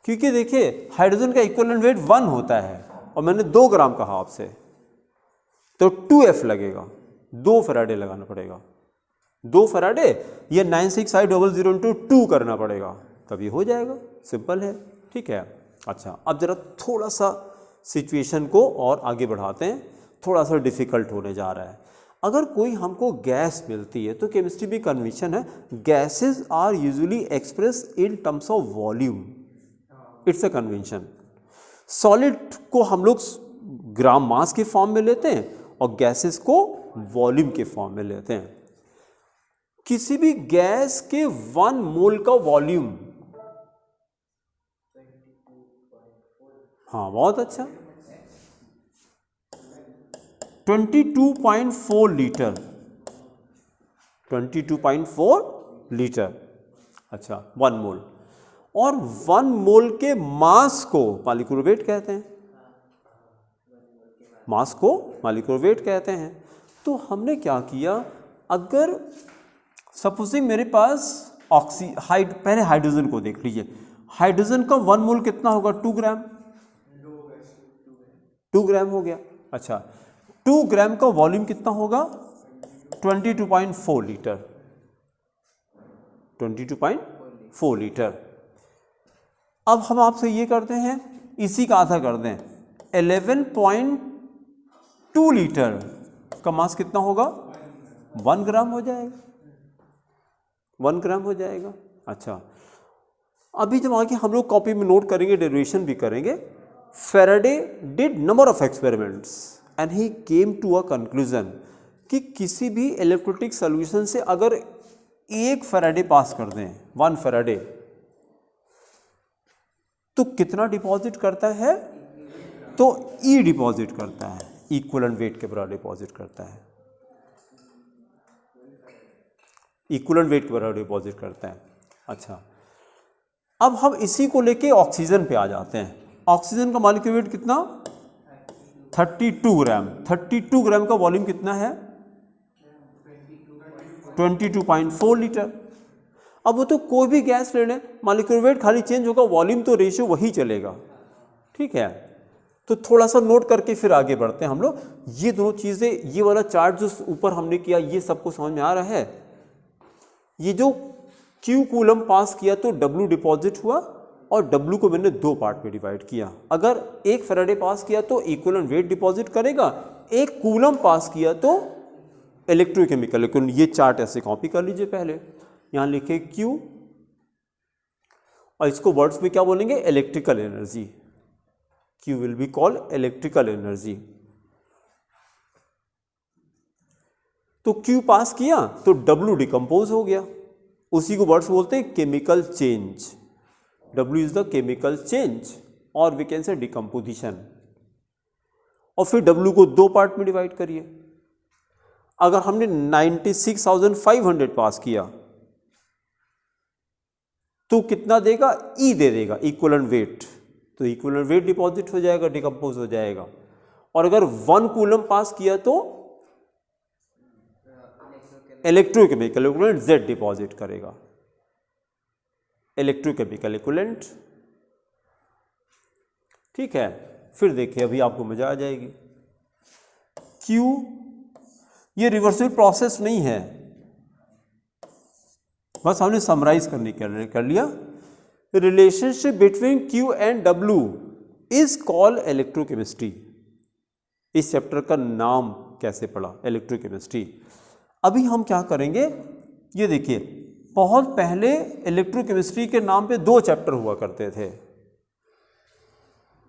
क्योंकि देखिए हाइड्रोजन का इक्विवेलेंट वेट 1 होता है और मैंने 2 ग्राम कहा आपसे, तो 2F लगेगा, 2 फेराडे लगाना पड़ेगा। 2 फेराडे ये 96500 इंटू 2 करना पड़ेगा, तब ये हो जाएगा। सिंपल है, ठीक है। अच्छा, अब जरा थोड़ा सा सिचुएशन को और आगे बढ़ाते हैं, थोड़ा सा डिफिकल्ट होने जा रहा है। अगर कोई हमको गैस मिलती है तो केमिस्ट्री में कन्वेंशन है, gases are usually express in terms of volume, it's a convention. Solid को हम लोग ग्राम मास के फॉर्म में लेते हैं और गैसेस को वॉल्यूम के फॉर्म में लेते हैं। किसी भी गैस के 1 मोल का वॉल्यूम, हाँ बहुत अच्छा, 22.4 लीटर, 22.4 लीटर। अच्छा, 1 मोल, और 1 मोल के मास को मॉलिक्यूलर वेट कहते हैं, मास को मॉलिक्यूलर वेट कहते हैं। तो हमने क्या किया, अगर सपोजिंग मेरे पास पहले हाइड्रोजन को देख लीजिए, हाइड्रोजन का 1 मोल कितना होगा? 2 ग्राम, 2 ग्राम हो गया। अच्छा, 2 ग्राम का वॉल्यूम कितना होगा? 22.4 लीटर, 22.4 लीटर। अब हम आपसे ये करते हैं, इसी का आधा कर दें, 11.2 लीटर का मास कितना होगा? 1 ग्राम हो जाएगा, 1 ग्राम हो जाएगा। अच्छा, अभी जब आगे हम लोग कॉपी में नोट करेंगे, डेरिवेशन भी करेंगे। Faraday did number of experiments and he came to a conclusion कि किसी भी इलेक्ट्रोलिटिक सॉल्यूशन से अगर 1 फैराडे पास कर दें, 1 फैराडे, तो कितना डिपॉजिट करता है? तो E डिपॉजिट करता है, इक्विवेलेंट वेट के बराबर डिपॉजिट करता है, इक्विवेलेंट वेट के बराबर डिपॉजिट करता है। अच्छा, अब हम इसी को लेके ऑक्सीजन पे आ जाते हैं। ऑक्सीजन का मॉलिक्यूलर वेट कितना? 32 ग्राम। 32 ग्राम का वॉल्यूम कितना है? 22.4 लीटर। अब वो तो कोई भी गैस ले लें, मॉलिक्यूलर वेट खाली चेंज होगा, वॉल्यूम तो रेशियो वही चलेगा, ठीक है। तो थोड़ा सा नोट करके फिर आगे बढ़ते हैं हम लोग। ये दोनों चीज़ें, ये वाला चार्ट जो ऊपर हमने किया, ये सबको समझ में आ रहा है। ये जो Q कूलम पास किया तो W डिपॉजिट हुआ, और W को मैंने 2 पार्ट में डिवाइड किया। अगर 1 फैराडे पास किया तो इक्विवेलेंट वेट डिपॉजिट करेगा, 1 कूलम पास किया तो इलेक्ट्रोकेमिकल। ये चार्ट ऐसे कॉपी कर लीजिए, पहले यहाँ लिखे Q, और इसको वर्ड्स में क्या बोलेंगे? Electrical energy. Q will be called electrical energy. तो Q पास किया तो W डिकम्पोज हो गया, उसी को वर्ड्स बोलते हैं chemical change. W is the chemical change, और वी कैन से डिकम्पोजिशन। और फिर W को 2 पार्ट में डिवाइड करिए। अगर हमने 96,500 पास किया तो कितना देगा? E दे देगा, इक्विवेलेंट वेट। तो इक्विवेलेंट वेट डिपॉजिट हो जाएगा, डिकम्पोज हो जाएगा। और अगर 1 कूलम पास किया तो इलेक्ट्रोकेमिकल इक्विवेलेंट Z डिपॉजिट करेगा, इलेक्ट्रोकेमिकल इक्विवेलेंट, ठीक है। फिर देखिए, अभी आपको मजा आ जाएगी। Q, ये रिवर्सिबल प्रोसेस नहीं है, बस हमने समराइज करने के लिए कर लिया। Relationship between Q and W is called electrochemistry. इस चैप्टर का नाम कैसे पड़ा? इलेक्ट्रोकेमिस्ट्री। अभी हम क्या करेंगे, ये देखिए, बहुत पहले इलेक्ट्रोकेमिस्ट्री के नाम पे 2 चैप्टर हुआ करते थे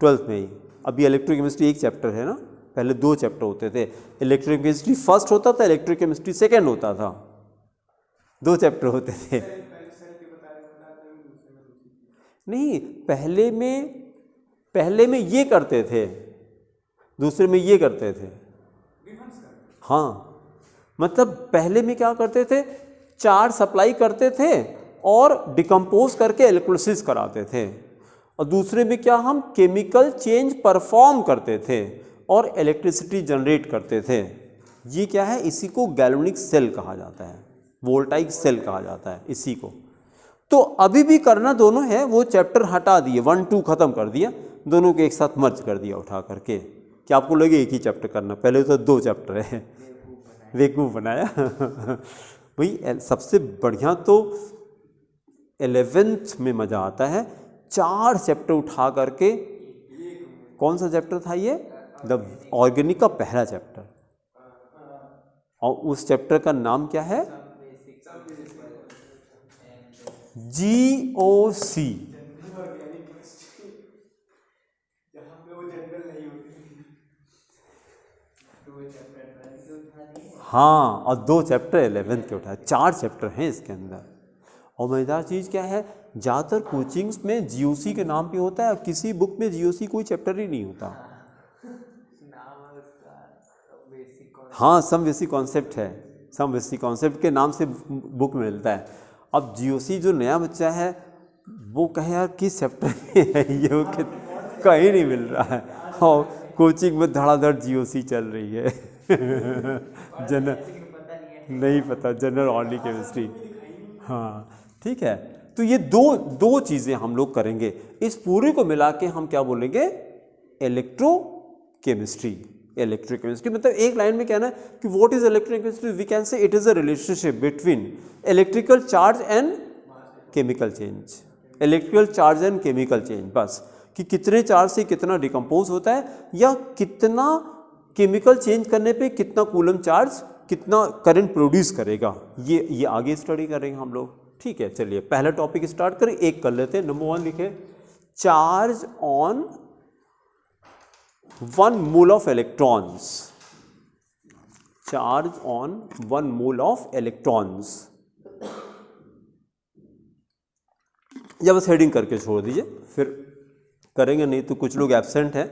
12th में ही। अभी इलेक्ट्रोकेमिस्ट्री 1 चैप्टर है ना, पहले 2 चैप्टर होते थे। इलेक्ट्रोकेमिस्ट्री फर्स्ट होता था, इलेक्ट्रोकेमिस्ट्री सेकंड होता था, 2 चैप्टर होते थे। नहीं, पहले में पहले में ये करते थे, दूसरे में ये करते थे। हाँ, मतलब पहले में क्या करते थे, चार्ज सप्लाई करते थे और डिकम्पोज करके इलेक्ट्रोलिसिस कराते थे, और दूसरे में क्या, हम केमिकल चेंज परफॉर्म करते थे और इलेक्ट्रिसिटी जनरेट करते थे। ये क्या है, इसी को गैल्वेनिक सेल कहा जाता है, वोल्टाइक सेल कहा जाता है इसी को। तो अभी भी करना दोनों है, वो चैप्टर हटा दिए, 1 2 खत्म कर दिया, दोनों के एक साथ मर्ज कर दिया उठा करके, कि आपको लगे एक ही चैप्टर करना, पहले तो 2 चैप्टर है, बेवकूफ़ बनाया। भाई सबसे बढ़िया तो 11th में मज़ा आता है, 4 चैप्टर उठा करके। कौन सा चैप्टर था ये, द ऑर्गेनिक का पहला चैप्टर, और उस चैप्टर का नाम क्या है, GOC। हाँ, और 2 चैप्टर 11th के उठाए, 4 चैप्टर हैं इसके अंदर। और मज़ेदार चीज़ क्या है, ज़्यादातर कोचिंग्स में GOC के नाम पे होता है, किसी बुक में GOC कोई चैप्टर ही नहीं होता। हाँ, सम बेसिक कॉन्सेप्ट है, सम बेसिक कॉन्सेप्ट के नाम से बुक मिलता है। अब GOC जो नया बच्चा है वो कहे यार किस चैप्टर में है ये, वो कहीं नहीं मिल रहा है, और कोचिंग में धड़ाधड़ GOC चल रही है। नहीं पता, जनरल ऑर्गेनिक केमिस्ट्री। हाँ ठीक है, तो ये दो चीज़ें हम लोग करेंगे, इस पूरे को मिला के हम क्या बोलेंगे, इलेक्ट्रोकेमिस्ट्री। इलेक्ट्रोकेमिस्ट्री मतलब एक लाइन में कहना है कि what is electrochemistry, we can say it is a relationship between electrical charge and chemical change. Electrical charge and chemical change, बस कि कितने चार्ज से कितना डिकम्पोज होता है, या कितना केमिकल चेंज करने पे कितना कूलम चार्ज, कितना करंट प्रोड्यूस करेगा, ये आगे स्टडी करेंगे हम लोग। ठीक है, चलिए पहला टॉपिक स्टार्ट करें, एक कर लेते हैं। नंबर 1 लिखे, charge on 1 mole of electrons. Charge on 1 mole of electrons, या बस हेडिंग करके छोड़ दीजिए, फिर करेंगे, नहीं तो कुछ लोग एब्सेंट हैं,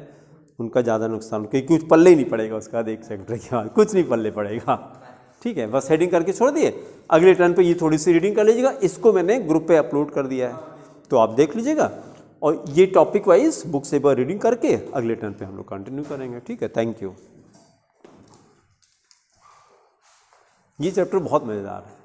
उनका ज़्यादा नुकसान, क्योंकि कुछ पल्ले ही नहीं पड़ेगा उसका, एक सेक्टर के बाद कुछ नहीं पल्ले पड़ेगा। ठीक है, बस हेडिंग करके छोड़ दिए, अगले टर्न पे ये थोड़ी सी रीडिंग कर लीजिएगा, इसको मैंने ग्रुप पे अपलोड कर दिया है, तो आप देख लीजिएगा, और ये टॉपिक वाइज बुक से एक बार रीडिंग करके अगले टर्न पे हम लोग कंटिन्यू करेंगे। ठीक है, थैंक यू। ये चैप्टर बहुत मज़ेदार है।